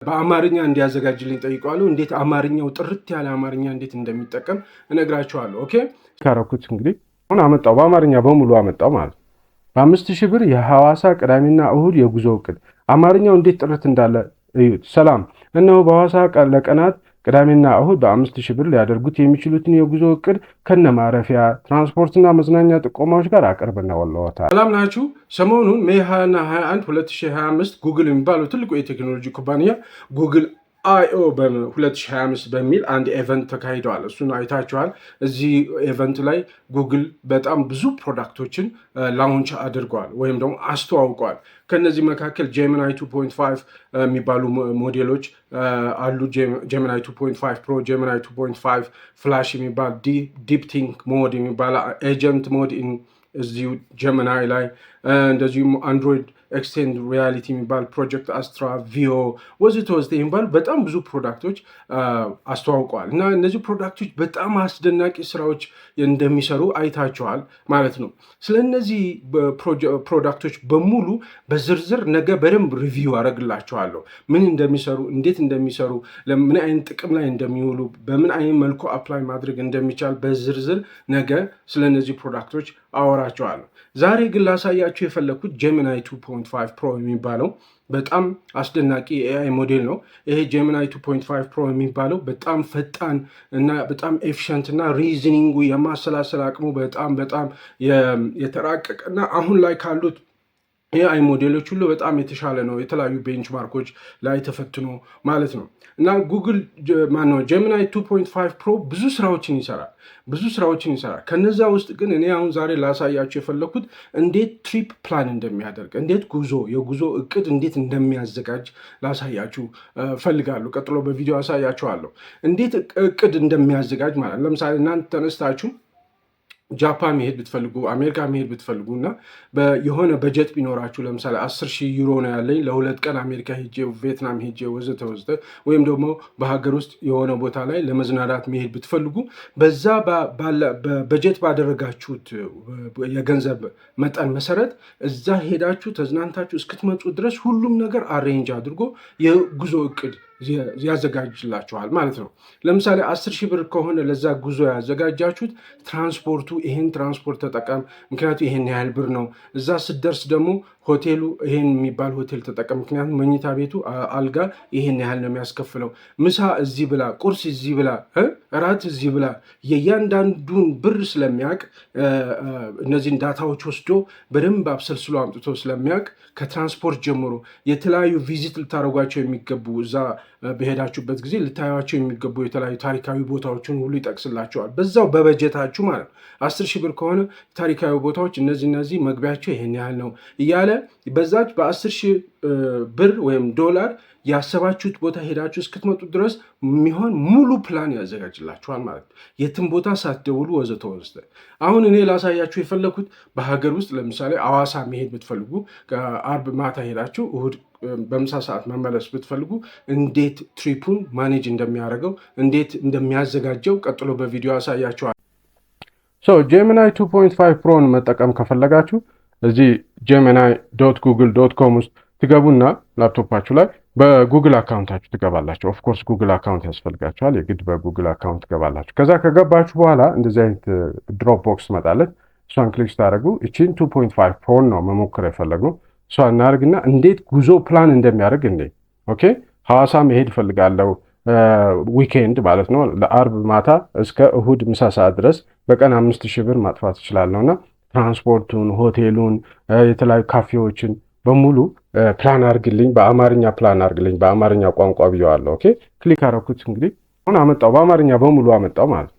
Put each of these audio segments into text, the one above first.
በአማርኛ እንዲያዘጋጅልኝ ጠይቀዋለሁ። እንዴት አማርኛው ጥርት ያለ አማርኛ እንዴት እንደሚጠቀም እነግራቸዋለሁ። ኦኬ ካረኩት እንግዲህ አሁን አመጣው በአማርኛ በሙሉ አመጣው ማለት በ5000 ብር የሐዋሳ ቅዳሜና እሁድ የጉዞ እቅድ አማርኛው እንዴት ጥርት እንዳለ እዩት። ሰላም እነሆ በሐዋሳ ለቀናት ቅዳሜና እሁድ በ5000 ብር ሊያደርጉት የሚችሉትን የጉዞ እቅድ ከነማረፊያ ትራንስፖርትና መዝናኛ ጥቆማዎች ጋር አቀርበናልዎታል። ሰላም ናችሁ። ሰሞኑን ሜይ 20 እና 21 2025 ጉግል የሚባለው ትልቁ የቴክኖሎጂ ኩባንያ ጉግል አይኦ በ2025 በሚል አንድ ኤቨንት ተካሂደዋል። እሱን አይታችኋል። እዚህ ኤቨንት ላይ ጉግል በጣም ብዙ ፕሮዳክቶችን ላውንች አድርገዋል ወይም ደግሞ አስተዋውቀዋል። ከነዚህ መካከል ጄሚናይ 2.5 የሚባሉ ሞዴሎች አሉ። ጄሚናይ 2.5 ፕሮ፣ ጄሚናይ 2.5 ፍላሽ የሚባል ዲፕ ቲንክ ሞድ የሚባል ኤጀንት ሞድ እዚሁ ጀሚናይ ላይ እንደዚሁም አንድሮይድ ኤክስቴንድ ሪያሊቲ የሚባል ፕሮጀክት አስትራ ቪኦ ወዘተ የሚባሉ በጣም ብዙ ፕሮዳክቶች አስተዋውቀዋል እና እነዚህ ፕሮዳክቶች በጣም አስደናቂ ስራዎች እንደሚሰሩ አይታችኋል ማለት ነው። ስለ እነዚህ ፕሮዳክቶች በሙሉ በዝርዝር ነገ በደንብ ሪቪው አደርግላችኋለሁ። ምን እንደሚሰሩ፣ እንዴት እንደሚሰሩ፣ ለምን አይነት ጥቅም ላይ እንደሚውሉ፣ በምን አይነት መልኩ አፕላይ ማድረግ እንደሚቻል በዝርዝር ነገ ስለ እነዚህ ፕሮዳክቶች አወራችኋለሁ። ዛሬ ግን ላሳያችሁ የፈለኩት ጄሚናይ 2.5 ፕሮ የሚባለው በጣም አስደናቂ የኤአይ ሞዴል ነው። ይሄ ጄሚናይ 2.5 ፕሮ የሚባለው በጣም ፈጣን እና በጣም ኤፊሽንት እና ሪዝኒንጉ የማሰላሰል አቅሙ በጣም የተራቀቀ እና አሁን ላይ ካሉት ኤአይ ሞዴሎች ሁሉ በጣም የተሻለ ነው። የተለያዩ ቤንችማርኮች ላይ ተፈትኖ ማለት ነው እና ጉግል ጄሚናይ 2.5 ፕሮ ብዙ ስራዎችን ይሰራል። ከነዛ ውስጥ ግን እኔ አሁን ዛሬ ላሳያችሁ የፈለኩት እንዴት ትሪፕ ፕላን እንደሚያደርግ፣ እንዴት የጉዞ እቅድ እንዴት እንደሚያዘጋጅ ላሳያችሁ ፈልጋለሁ። ቀጥሎ በቪዲዮ አሳያችኋለሁ እንዴት እቅድ እንደሚያዘጋጅ ማለት ለምሳሌ እናንተ ተነስታችሁ ጃፓን መሄድ ብትፈልጉ፣ አሜሪካ መሄድ ብትፈልጉ እና የሆነ በጀት ቢኖራችሁ ለምሳሌ 10,000 ዩሮ ነው ያለኝ ለ2 ቀን አሜሪካ ሄጄ ቪየትናም ሄጄ ወዘተ ወይም ደግሞ በሀገር ውስጥ የሆነ ቦታ ላይ ለመዝናናት መሄድ ብትፈልጉ በዛ በጀት ባደረጋችሁት የገንዘብ መጠን መሰረት እዛ ሄዳችሁ ተዝናንታችሁ እስክትመጡ ድረስ ሁሉም ነገር አሬንጅ አድርጎ የጉዞ እቅድ ያዘጋጅላችኋል ማለት ነው። ለምሳሌ 10,000 ብር ከሆነ ለዛ ጉዞ ያዘጋጃችሁት ትራንስፖርቱ ይሄን ትራንስፖርት ተጠቀም፣ ምክንያቱ ይሄን ያህል ብር ነው። እዛ ስትደርስ ደግሞ ሆቴሉ ይሄን የሚባል ሆቴል ተጠቀም፣ ምክንያቱም መኝታ ቤቱ አልጋ ይሄን ያህል ነው የሚያስከፍለው። ምሳ እዚህ ብላ፣ ቁርስ እዚህ ብላ፣ እራት እዚህ ብላ። የእያንዳንዱን ብር ስለሚያውቅ እነዚህን ዳታዎች ወስዶ በደንብ አብሰልስሎ አምጥቶ ስለሚያውቅ ከትራንስፖርት ጀምሮ የተለያዩ ቪዚት ልታደርጓቸው የሚገቡ እዛ በሄዳችሁበት ጊዜ ልታዩቸው የሚገቡ የተለያዩ ታሪካዊ ቦታዎችን ሁሉ ይጠቅስላቸዋል በዛው በበጀታችሁ ማለት ነው። 10,000 ብር ከሆነ ታሪካዊ ቦታዎች እነዚህ መግቢያቸው ይሄን ያህል ነው እያለ በዛች በ10,000 ብር ወይም ዶላር ያሰባችሁት ቦታ ሄዳችሁ እስክትመጡ ድረስ የሚሆን ሙሉ ፕላን ያዘጋጅላችኋል ማለት ነው። የትም ቦታ ሳትደውሉ ወዘተ። አሁን እኔ ላሳያችሁ የፈለኩት በሀገር ውስጥ ለምሳሌ አዋሳ መሄድ ብትፈልጉ ከአርብ ማታ ሄዳችሁ እሁድ በምሳ ሰዓት መመለስ ብትፈልጉ እንዴት ትሪፑን ማኔጅ እንደሚያደርገው እንዴት እንደሚያዘጋጀው ቀጥሎ በቪዲዮ አሳያችኋል። ጄሚናይ 2.5 ፕሮን መጠቀም ከፈለጋችሁ እዚህ gemini.google.com ውስጥ ትገቡና ላፕቶፓችሁ ላይ በጉግል አካውንታችሁ ትገባላችሁ። ኦፍኮርስ ጉግል አካውንት ያስፈልጋችኋል። የግድ በጉግል አካውንት ትገባላችሁ። ከዛ ከገባችሁ በኋላ እንደዚህ አይነት ድሮፕ ቦክስ መጣለት። እሷን ክሊክ ስታደርጉ እቺን 2.5 ፕሮን ነው መሞከር የፈለግነው። እሷ እናደርግና እንዴት ጉዞ ፕላን እንደሚያደርግ ኦኬ ሐዋሳ መሄድ እፈልጋለሁ ዊኬንድ ማለት ነው። ለአርብ ማታ እስከ እሁድ ምሳ ሰዓት ድረስ በቀን 5,000 ብር ማጥፋት እችላለሁና ትራንስፖርቱን፣ ሆቴሉን፣ የተለያዩ ካፌዎችን በሙሉ ፕላን አድርግልኝ፣ በአማርኛ ፕላን አድርግልኝ፣ በአማርኛ ቋንቋ ብየዋለሁ። ኦኬ ክሊክ አደረኩት። እንግዲህ አሁን አመጣው በአማርኛ በሙሉ አመጣው ማለት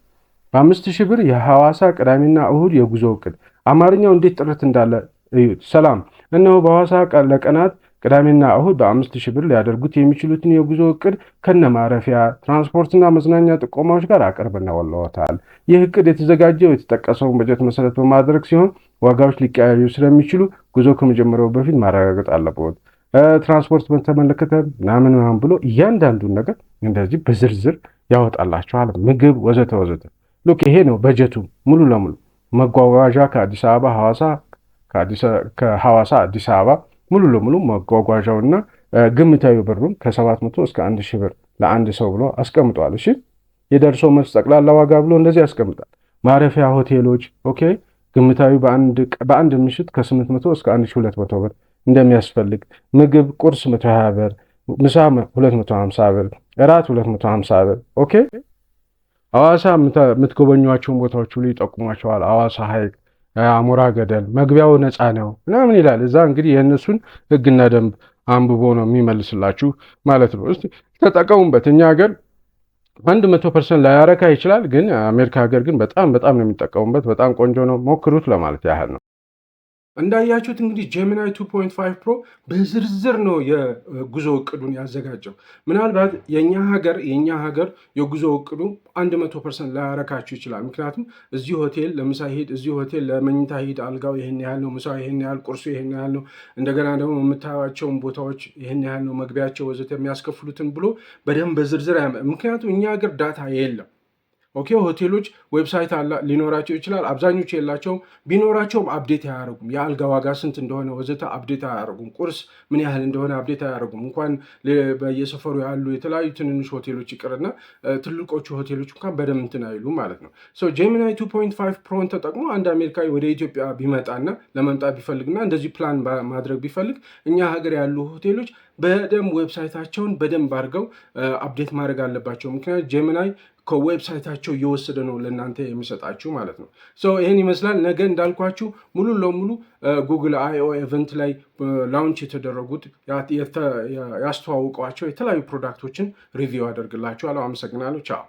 በ5,000 ብር የሐዋሳ ቅዳሜና እሁድ የጉዞ እቅድ አማርኛው እንዴት ጥርት እንዳለ እዩት። ሰላም እነሆ በሐዋሳ ለቀናት ቅዳሜና እሁድ በ5,000 ብር ሊያደርጉት የሚችሉትን የጉዞ እቅድ ከነማረፊያ ትራንስፖርትና መዝናኛ ጥቆማዎች ጋር አቀርበናልዎታል። ይህ እቅድ የተዘጋጀው የተጠቀሰውን በጀት መሰረት በማድረግ ሲሆን ዋጋዎች ሊቀያዩ ስለሚችሉ ጉዞ ከመጀመሪያው በፊት ማረጋገጥ አለበት። ትራንስፖርት በተመለከተ ምናምን ብሎ እያንዳንዱን ነገር እንደዚህ በዝርዝር ያወጣላችኋል። ምግብ ወዘተ። ሉክ ይሄ ነው በጀቱ ሙሉ ለሙሉ መጓጓዣ ከአዲስ አበባ ሐዋሳ፣ ከሐዋሳ አዲስ አበባ ሙሉ ለሙሉ መጓጓዣውና ግምታዊ ብሩን ከ700 እስከ 1000 ብር ለአንድ ሰው ብሎ አስቀምጧል። እሺ የደርሶ መልስ ጠቅላላ ዋጋ ብሎ እንደዚህ ያስቀምጣል። ማረፊያ ሆቴሎች ኦኬ ግምታዊ በአንድ ምሽት ከ800 እስከ 1200 ብር እንደሚያስፈልግ፣ ምግብ ቁርስ 120 ብር፣ ምሳ 250 ብር፣ እራት 250 ብር። ኦኬ ሐዋሳ የምትጎበኟቸውን ቦታዎች ሁሉ ይጠቁሟቸዋል። ሐዋሳ ሐይቅ፣ አሞራ ገደል መግቢያው ነፃ ነው ምናምን ይላል። እዛ እንግዲህ የእነሱን ሕግና ደንብ አንብቦ ነው የሚመልስላችሁ ማለት ነው። እስቲ ተጠቀሙበት። እኛ ሀገር 100% ላያረካ ይችላል፣ ግን አሜሪካ ሀገር ግን በጣም ነው የሚጠቀሙበት። በጣም ቆንጆ ነው፣ ሞክሩት ለማለት ያህል ነው። እንዳያችሁት እንግዲህ ጄሚናይ 2.5 ፕሮ በዝርዝር ነው የጉዞ እቅዱን ያዘጋጀው። ምናልባት የኛ ሀገር የጉዞ እቅዱ 100% ላያረካችሁ ይችላል። ምክንያቱም እዚህ ሆቴል ለምሳ ሂድ፣ እዚህ ሆቴል ለመኝታ ሂድ፣ አልጋው ይሄን ያህል ነው፣ ምሳው ይሄን ያህል፣ ቁርሱ ይሄን ያህል ነው፣ እንደገና ደግሞ የምታዩቸውን ቦታዎች ይሄን ያህል ነው፣ መግቢያቸው ወዘተ የሚያስከፍሉትን ብሎ በደንብ በዝርዝር ምክንያቱም እኛ ሀገር ዳታ የለም። ኦኬ ሆቴሎች ዌብሳይት ሊኖራቸው ይችላል። አብዛኞቹ የላቸውም። ቢኖራቸውም አፕዴት አያደርጉም። የአልጋ ዋጋ ስንት እንደሆነ ወዘተ አፕዴት አያደርጉም። ቁርስ ምን ያህል እንደሆነ አፕዴት አያደርጉም። እንኳን በየሰፈሩ ያሉ የተለያዩ ትንንሽ ሆቴሎች ይቅርና ትልቆቹ ሆቴሎች እንኳን በደንብ እንትን አይሉ ማለት ነው። ጄሚናይ 2.5 ፕሮን ተጠቅሞ አንድ አሜሪካዊ ወደ ኢትዮጵያ ቢመጣና ለመምጣት ቢፈልግና እንደዚህ ፕላን ማድረግ ቢፈልግ እኛ ሀገር ያሉ ሆቴሎች በደንብ ዌብሳይታቸውን በደንብ አድርገው አፕዴት ማድረግ አለባቸው። ምክንያቱም ጄሚናይ ከዌብሳይታቸው እየወሰደ ነው ለእናንተ የሚሰጣችሁ ማለት ነው። ይህን ይመስላል። ነገ እንዳልኳችሁ ሙሉ ለሙሉ ጉግል አይኦ ኢቨንት ላይ ላውንች የተደረጉት ያስተዋውቋቸው የተለያዩ ፕሮዳክቶችን ሪቪው አደርግላችኋለሁ። አመሰግናለሁ። ቻው